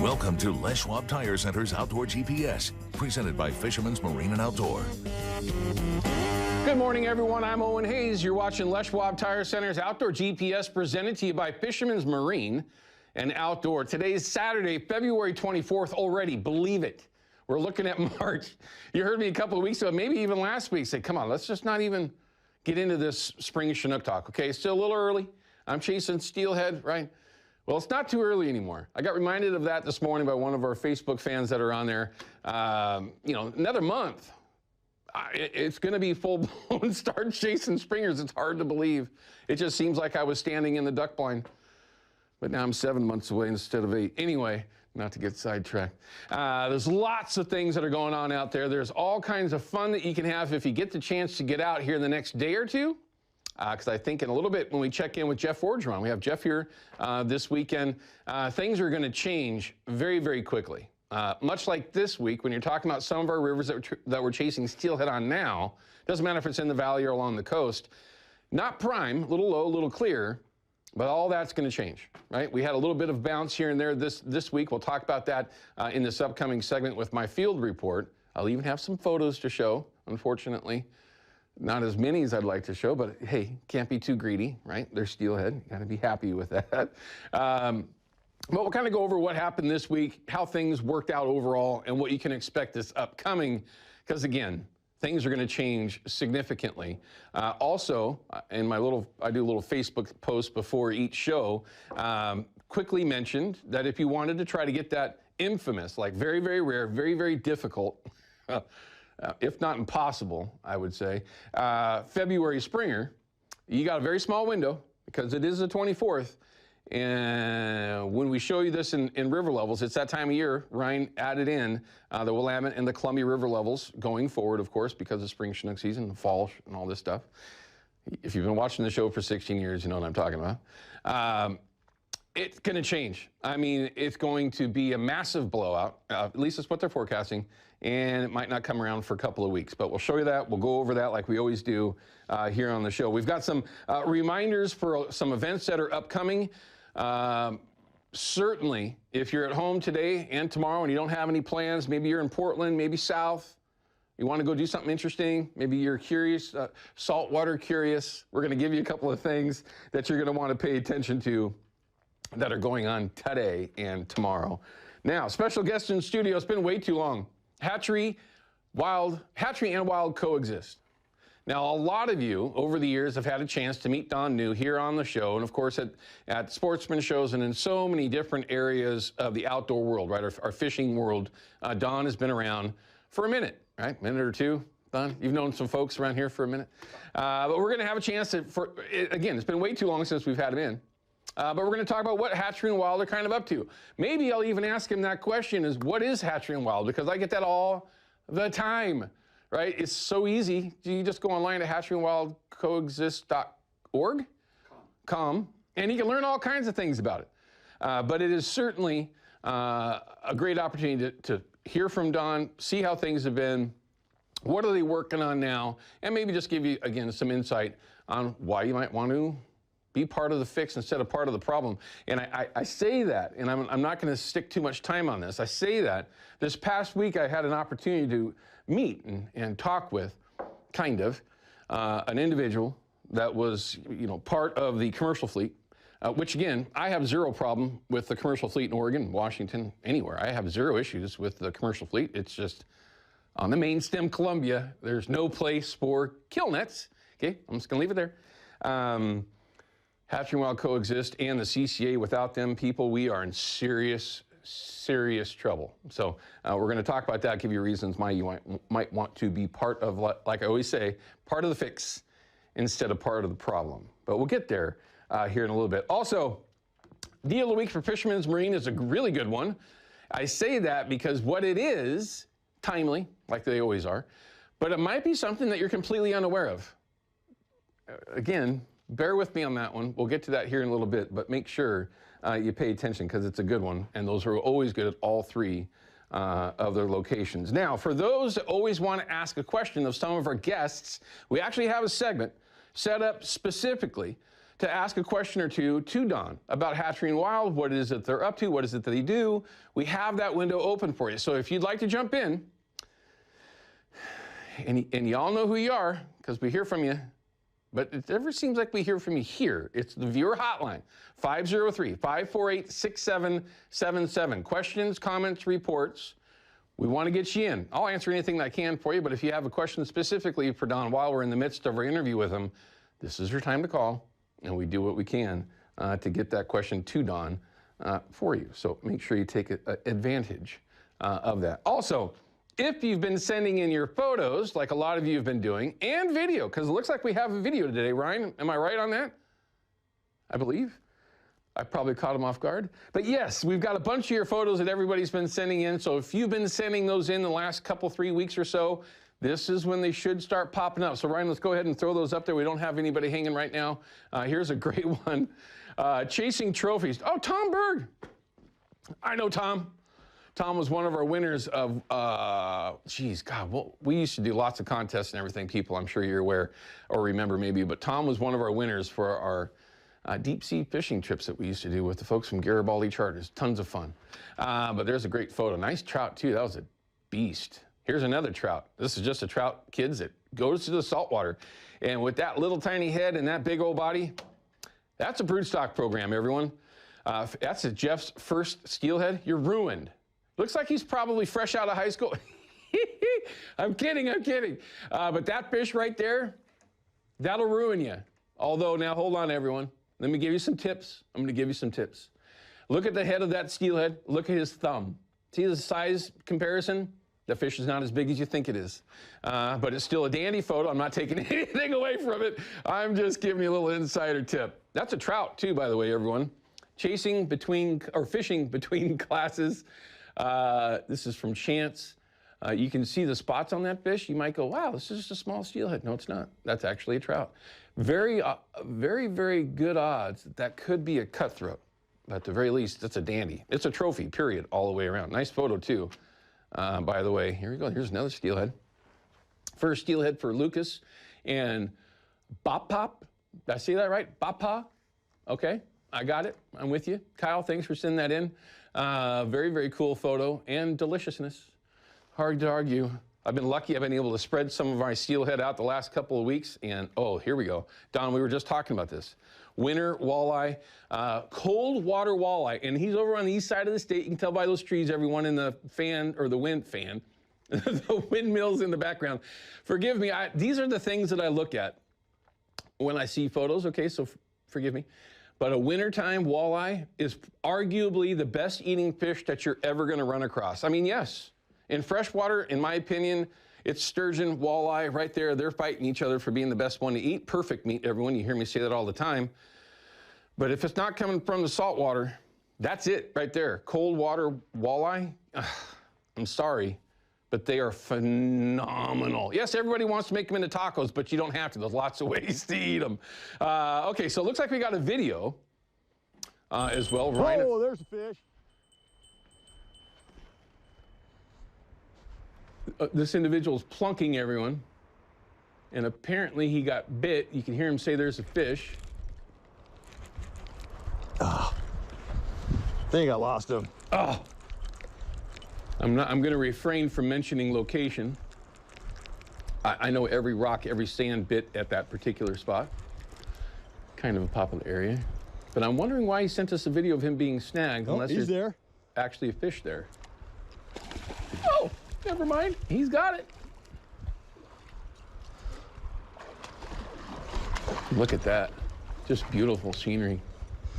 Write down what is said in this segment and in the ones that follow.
Welcome to Les Schwab Tire Center's Outdoor GPS, presented by Fisherman's Marine and Outdoor. Good morning, everyone. I'm Owen Hayes. You're watching Les Schwab Tire Center's Outdoor GPS, presented to you by Fisherman's Marine and Outdoor. Today is Saturday, February 24th already. Believe it. We're looking at March. You heard me a couple of weeks ago, maybe even last week, say, come on, let's just not even get into this spring Chinook talk, okay? It's still a little early. I'm chasing steelhead, right? Well, it's not too early anymore. I got reminded of that this morning by one of our Facebook fans that are on there. Another month, it's going to be full-blown start chasing springers. It's hard to believe. It just seems like I was standing in the duck blind. But now I'm 7 months away instead of 8. Anyway, not to get sidetracked. There's lots of things that are going on out there. There's all kinds of fun that you can have if you get the chance to get out here in the next day or two. Because I think in a little bit when we check in with Jeff Forgeron, we have Jeff here this weekend, things are going to change very, very quickly. Much like this week, when you're talking about some of our rivers that we're chasing steelhead on now, doesn't matter if it's in the valley or along the coast, not prime, a little low, a little clear, but all that's going to change, right? We had a little bit of bounce here and there this week. We'll talk about that in this upcoming segment with my field report. I'll even have some photos to show, unfortunately. Not as many as I'd like to show, but hey, can't be too greedy, right? They're steelhead. You got to be happy with that. But we'll kind of go over what happened this week, how things worked out overall, and what you can expect this upcoming, because again, things are going to change significantly. Also, in my I do a little Facebook post before each show, quickly mentioned that if you wanted to try to get that infamous, like very, very rare, very, very difficult, if not impossible, I would say, February springer, you got a very small window because it is the 24th. And when we show you this in river levels, it's that time of year. Ryan added in the Willamette and the Columbia River levels going forward, of course, because of spring Chinook season, the fall and all this stuff. If you've been watching the show for 16 years, you know what I'm talking about. It's going to change. I mean, it's going to be a massive blowout. At least that's what they're forecasting. And it might not come around for a couple of weeks. But we'll show you that. We'll go over that like we always do here on the show. We've got some reminders for some events that are upcoming. Certainly, if you're at home today and tomorrow and you don't have any plans, maybe you're in Portland, maybe south, you want to go do something interesting, maybe you're curious, saltwater curious, we're going to give you a couple of things that you're going to want to pay attention to that are going on today and tomorrow. Now, special guest in studio. It's been way too long. Hatchery and wild coexist. Now, a lot of you over the years have had a chance to meet Don New here on the show, and of course at sportsman shows and in so many different areas of the outdoor world, right? Our fishing world. Don has been around for a minute, right? Minute or two. Don, you've known some folks around here for a minute. But we're going to have a chance to, again, it's been way too long since we've had him in. But we're going to talk about what Hatchery and Wild are kind of up to. Maybe I'll even ask him that question is, what is Hatchery and Wild? Because I get that all the time, right? It's so easy. You just go online to hatcheryandwildcoexist.org, and you can learn all kinds of things about it. But it is certainly a great opportunity to hear from Don, see how things have been, what are they working on now, and maybe just give you, again, some insight on why you might want to be part of the fix instead of part of the problem. And I say that, and I'm not going to stick too much time on this. I say that this past week I had an opportunity to meet and talk with, an individual that was, part of the commercial fleet, which again, I have zero problem with the commercial fleet in Oregon, Washington, anywhere. I have zero issues with the commercial fleet. It's just on the main stem Columbia, there's no place for kill nets. Okay, I'm just going to leave it there. Hatchery and Wild coexist, and the CCA. Without them people, we are in serious, serious trouble. So we're going to talk about that, give you reasons why you might want to be part of, like I always say, part of the fix instead of part of the problem. But we'll get there here in a little bit. Also, Deal of the Week for Fisherman's Marine is a really good one. I say that because what it is, timely, like they always are, but it might be something that you're completely unaware of. Again, bear with me on that one. We'll get to that here in a little bit, but make sure you pay attention because it's a good one, and those are always good at all three of their locations. Now, for those that always want to ask a question of some of our guests, we actually have a segment set up specifically to ask a question or two to Don about Hatchery and Wild. What is it they're up to? What is it that they do? We have that window open for you. So if you'd like to jump in, and y'all know who you are because we hear from you, but it never seems like we hear from you here. It's the viewer hotline, 503-548-6777. Questions, comments, reports. We want to get you in. I'll answer anything that I can for you, but if you have a question specifically for Don while we're in the midst of our interview with him, this is your time to call, and we do what we can to get that question to Don for you. So make sure you take advantage of that. Also, if you've been sending in your photos, like a lot of you have been doing, and video, because it looks like we have a video today, Ryan. Am I right on that? I believe. I probably caught him off guard. But yes, we've got a bunch of your photos that everybody's been sending in. So if you've been sending those in the last couple, 3 weeks or so, this is when they should start popping up. So Ryan, let's go ahead and throw those up there. We don't have anybody hanging right now. Here's a great one. Chasing trophies. Oh, Tom Berg. I know Tom. Tom was one of our winners of, well, we used to do lots of contests and everything, people. I'm sure you're aware or remember maybe, but Tom was one of our winners for our deep sea fishing trips that we used to do with the folks from Garibaldi Charters. Tons of fun. But there's a great photo. Nice trout, too. That was a beast. Here's another trout. This is just a trout, kids, that goes to the saltwater. And with that little tiny head and that big old body, that's a broodstock program, everyone. That's Jeff's first steelhead. You're ruined. Looks like he's probably fresh out of high school. I'm kidding. But that fish right there, that'll ruin you. Although, now hold on, everyone. Let me give you some tips. I'm going to give you some tips. Look at the head of that steelhead. Look at his thumb. See the size comparison? The fish is not as big as you think it is. But it's still a dandy photo. I'm not taking anything away from it. I'm just giving you a little insider tip. That's a trout, too, by the way, everyone. Fishing between classes. This is from Chance. You can see the spots on that fish. You might go, wow, this is just a small steelhead. No, it's not. That's actually a trout. Very, very good odds that could be a cutthroat. But at the very least, it's a dandy. It's a trophy, period, all the way around. Nice photo, too. By the way, here we go. Here's another steelhead. First steelhead for Lucas and Bop Pop. Did I say that right? Bop Pop? Okay, I got it. I'm with you. Kyle, thanks for sending that in. Very cool photo and deliciousness. Hard to argue. I've been lucky. I've been able to spread some of my steelhead out the last couple of weeks. And, oh, here we go. Don, we were just talking about this. Winter walleye, cold water walleye. And he's over on the east side of the state. You can tell by those trees, everyone in the fan, or the wind fan, the windmills in the background. Forgive me. These are the things that I look at when I see photos. Okay, so forgive me. But a wintertime walleye is arguably the best eating fish that you're ever going to run across. I mean, yes. In freshwater, in my opinion, it's sturgeon, walleye, right there. They're fighting each other for being the best one to eat. Perfect meat, everyone. You hear me say that all the time. But if it's not coming from the saltwater, that's it right there. Cold water walleye, I'm sorry, but they are phenomenal. Yes, everybody wants to make them into tacos, but you don't have to. There's lots of ways to eat them. Okay, so it looks like we got a video as well. Ryan. Oh, there's a fish. This individual's plunking everyone, and apparently he got bit. You can hear him say there's a fish. I think I lost him. Oh, I'm going to refrain from mentioning location. I know every rock, every sand bit at that particular spot. Kind of a popular area. But I'm wondering why he sent us a video of him being snagged, unless he's there's actually a fish there. Oh! Never mind. He's got it. Look at that. Just beautiful scenery.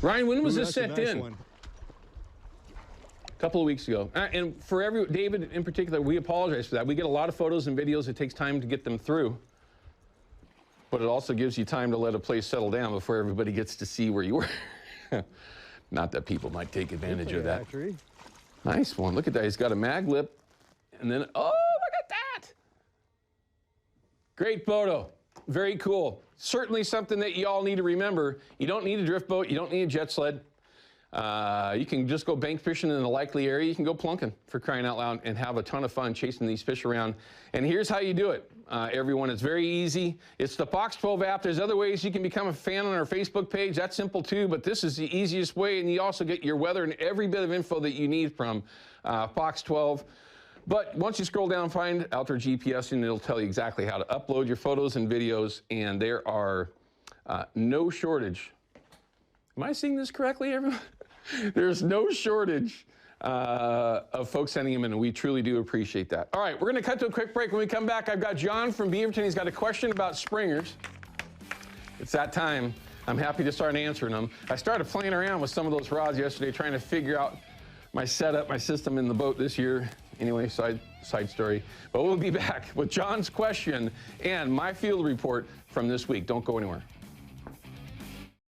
Ryan, when was this sent in? A couple of weeks ago. And for David in particular, we apologize for that. We get a lot of photos and videos. It takes time to get them through. But it also gives you time to let a place settle down before everybody gets to see where you were. Not that people might take advantage of that. Nice one. Look at that. He's got a mag lip. And then, oh, look at that. Great photo. Very cool. Certainly something that you all need to remember. You don't need a drift boat. You don't need a jet sled. You can just go bank fishing in a likely area. You can go plunking, for crying out loud, and have a ton of fun chasing these fish around. And here's how you do it, everyone. It's very easy. It's the Fox 12 app. There's other ways you can become a fan on our Facebook page. That's simple too, but this is the easiest way. And you also get your weather and every bit of info that you need from Fox 12. But once you scroll down, find Outdoor GPS, and it'll tell you exactly how to upload your photos and videos. And there are no shortage. Am I seeing this correctly, everyone? There's no shortage of folks sending them in, and we truly do appreciate that. All right, we're going to cut to a quick break. When we come back, I've got John from Beaverton. He's got a question about springers. It's that time. I'm happy to start answering them. I started playing around with some of those rods yesterday, trying to figure out my setup, my system in the boat this year. Anyway, side story. But we'll be back with John's question and my field report from this week. Don't go anywhere.